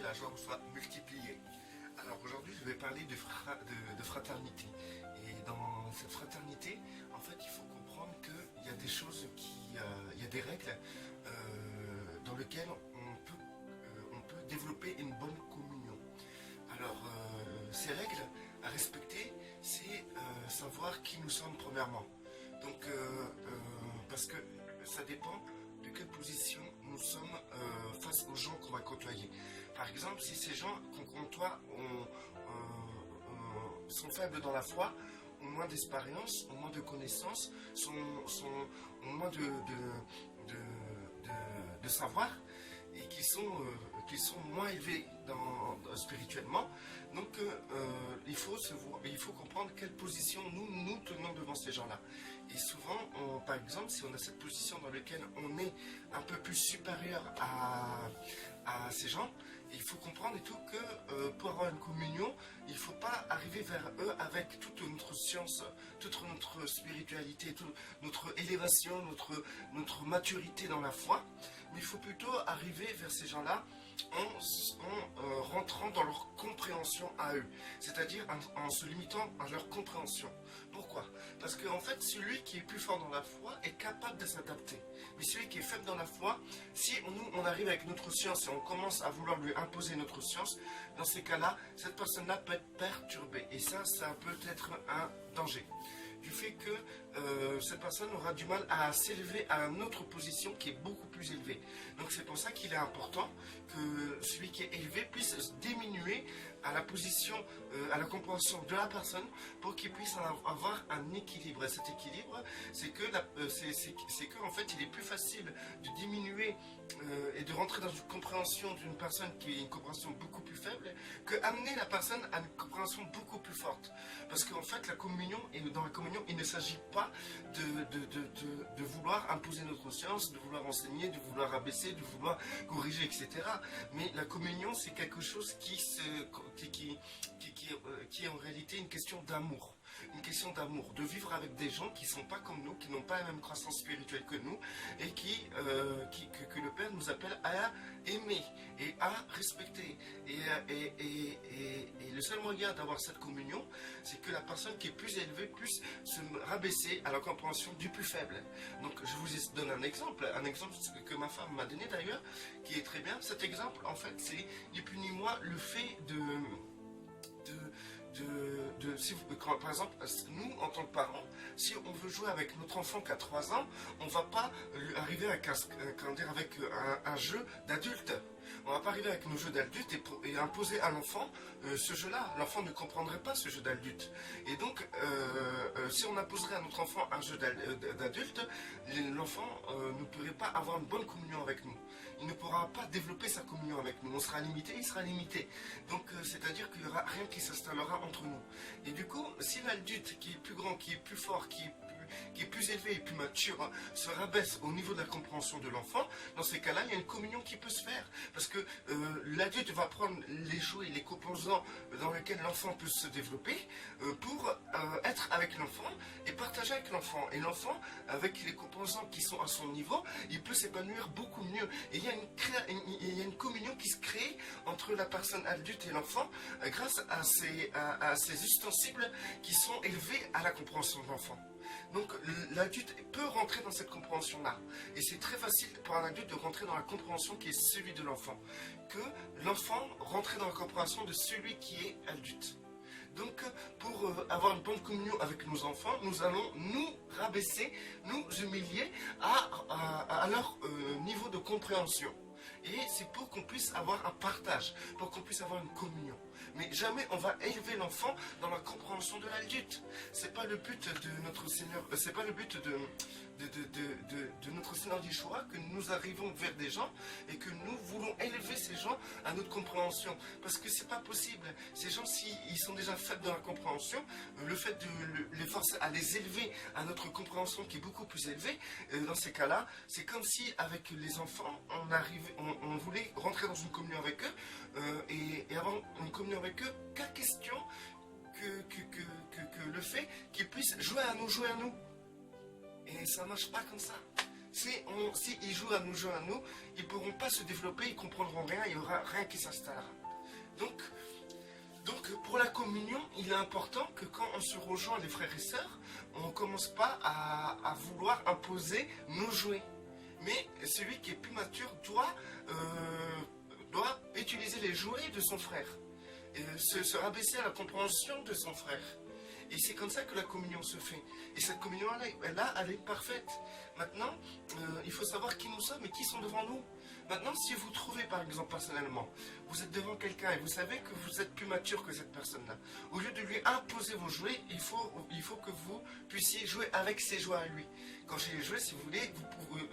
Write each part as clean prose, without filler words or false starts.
la joie vous soit multipliée. Alors aujourd'hui, je vais parler de fraternité. Et dans cette fraternité, en fait, il faut comprendre qu'il y a des choses il y a des règles dans lesquelles on peut développer une bonne communion. Alors, ces règles à respecter, c'est savoir qui nous sommes premièrement. Donc, parce que ça dépend de quelle position nous sommes face aux gens qu'on va côtoyer. Par exemple, si ces gens qu'on côtoie sont faibles dans la foi, ont moins d'expérience, ont moins de connaissances, ont moins de savoir, et qui sont moins élevés spirituellement. Donc il faut comprendre quelle position nous tenons devant ces gens-là. Et souvent, par exemple, si on a cette position dans laquelle on est un peu plus supérieur à ces gens, il faut comprendre et tout que pour avoir une communion, il ne faut pas arriver vers eux avec toute notre science, toute notre spiritualité, toute notre élévation, notre maturité dans la foi, mais il faut plutôt arriver vers ces gens-là en rentrant dans leur compréhension à eux, c'est-à-dire en se limitant à leur compréhension. Pourquoi? Parce qu'en fait, celui qui est plus fort dans la foi est capable de s'adapter. Mais celui qui est faible dans la foi, si on arrive avec notre science et on commence à vouloir lui imposer notre science, dans ces cas-là, cette personne-là peut être perturbée. Et ça peut être un danger. Du fait que cette personne aura du mal à s'élever à une autre position qui est beaucoup plus élevée. Donc c'est pour ça qu'il est important que celui qui est élevé puisse diminuer à la position, à la compréhension de la personne pour qu'il puisse avoir un équilibre. Et cet équilibre, c'est que en fait, il est plus facile de diminuer et de rentrer dans une compréhension d'une personne qui est une compréhension beaucoup plus faible que amener la personne à une compréhension beaucoup plus forte. Parce qu'en fait, la communion, et dans la communion, il ne s'agit pas de vouloir imposer notre science, de vouloir enseigner, de vouloir abaisser, de vouloir corriger, etc. Mais la communion, c'est quelque chose qui est en réalité une question d'amour. Une question d'amour, de vivre avec des gens qui ne sont pas comme nous, qui n'ont pas la même croissance spirituelle que nous, et que le Père nous appelle à aimer et à respecter. Et le seul moyen d'avoir cette communion, c'est que la personne qui est plus élevée puisse se rabaisser à la compréhension du plus faible. Donc je vous donne un exemple que ma femme m'a donné d'ailleurs, qui est très bien. Cet exemple, en fait, c'est ni plus ni moins le fait par exemple, nous, en tant que parents, si on veut jouer avec notre enfant qui a 3 ans, on ne va pas lui arriver avec un jeu d'adulte. On ne va pas arriver avec nos jeux d'adulte et imposer à l'enfant ce jeu-là. L'enfant ne comprendrait pas ce jeu d'adulte. Et donc, si on imposerait à notre enfant un jeu d'adulte, l'enfant ne pourrait pas avoir une bonne communion avec nous. Il ne pourra pas développer sa communion avec nous. On sera limité, il sera limité. Donc, c'est-à-dire qu'il n'y aura rien qui s'installera entre nous. Et du coup, si l'adulte qui est plus grand, qui est plus fort, qui est plus élevé et plus mature, se rabaisse au niveau de la compréhension de l'enfant, dans ces cas-là, il y a une communion qui peut se faire. Parce que l'adulte va prendre les jouets, les composants dans lesquels l'enfant peut se développer pour être avec l'enfant et partager avec l'enfant. Et l'enfant, avec les composants qui sont à son niveau, il peut s'épanouir beaucoup mieux. Et il y a une communion qui se crée entre la personne adulte et l'enfant grâce à ces ustensiles qui sont élevés à la compréhension de l'enfant. Donc l'adulte peut rentrer dans cette compréhension-là. Et c'est très facile pour un adulte de rentrer dans la compréhension qui est celui de l'enfant. Que l'enfant rentrer dans la compréhension de celui qui est adulte. Donc pour avoir une bonne communion avec nos enfants, nous allons nous rabaisser, nous humilier à leur niveau de compréhension. Et c'est pour qu'on puisse avoir un partage, pour qu'on puisse avoir une communion. Mais jamais on va élever l'enfant dans la compréhension de l'adulte. C'est pas le but de notre Seigneur, c'est pas le but de notre Seigneur Yeshua que nous arrivons vers des gens et que nous voulons élever ces gens à notre compréhension. Parce que c'est pas possible. Ces gens, s'ils sont déjà faibles dans la compréhension, le fait de les forcer à les élever à notre compréhension qui est beaucoup plus élevée, dans ces cas-là, c'est comme si avec les enfants, on voulait rentrer dans une communion avec eux et avoir une communion avec eux qu'à question que le fait qu'ils puissent jouer à nous. Et ça ne marche pas comme ça. Si ils jouent à nous, ils ne pourront pas se développer, ils ne comprendront rien, il n'y aura rien qui s'installera. Donc, pour la communion, il est important que quand on se rejoint les frères et sœurs, on ne commence pas à vouloir imposer nos jouets. Mais celui qui est plus mature doit utiliser les jouets de son frère, se rabaisser à la compréhension de son frère. Et c'est comme ça que la communion se fait. Et cette communion-là, elle est parfaite. Maintenant, il faut savoir qui nous sommes et qui sont devant nous. Maintenant, si vous trouvez, par exemple, personnellement, vous êtes devant quelqu'un et vous savez que vous êtes plus mature que cette personne-là, au lieu de lui imposer vos jouets, il faut que vous puissiez jouer avec ses jouets à lui. Quand j'ai les jouets, si vous voulez,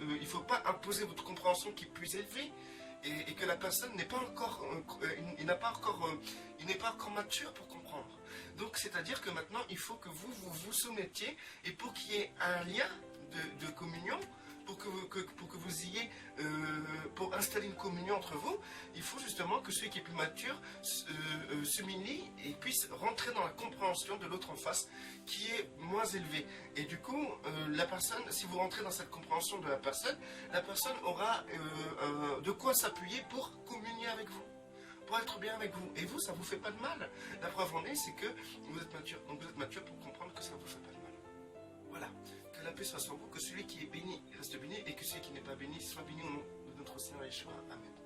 il ne faut pas imposer votre compréhension qui est plus élevée et que la personne n'est pas encore, il n'est pas encore mature pour comprendre. Donc, c'est-à-dire que maintenant, il faut que vous soumettiez, et pour qu'il y ait un lien de communion, pour que vous ayez, pour installer une communion entre vous, il faut justement que celui qui est plus mature s'humilie et puisse rentrer dans la compréhension de l'autre en face, qui est moins élevée. Et du coup, la personne, si vous rentrez dans cette compréhension de la personne aura de quoi s'appuyer pour communier avec vous, pour être bien avec vous. Et vous, ça ne vous fait pas de mal. La preuve en est, c'est que vous êtes mature. Donc vous êtes mature pour comprendre que ça ne vous fait pas de mal. Voilà. Que la paix soit sur vous, que celui qui est béni reste béni, et que celui qui n'est pas béni soit béni au nom de notre Seigneur Yeshua. Amen.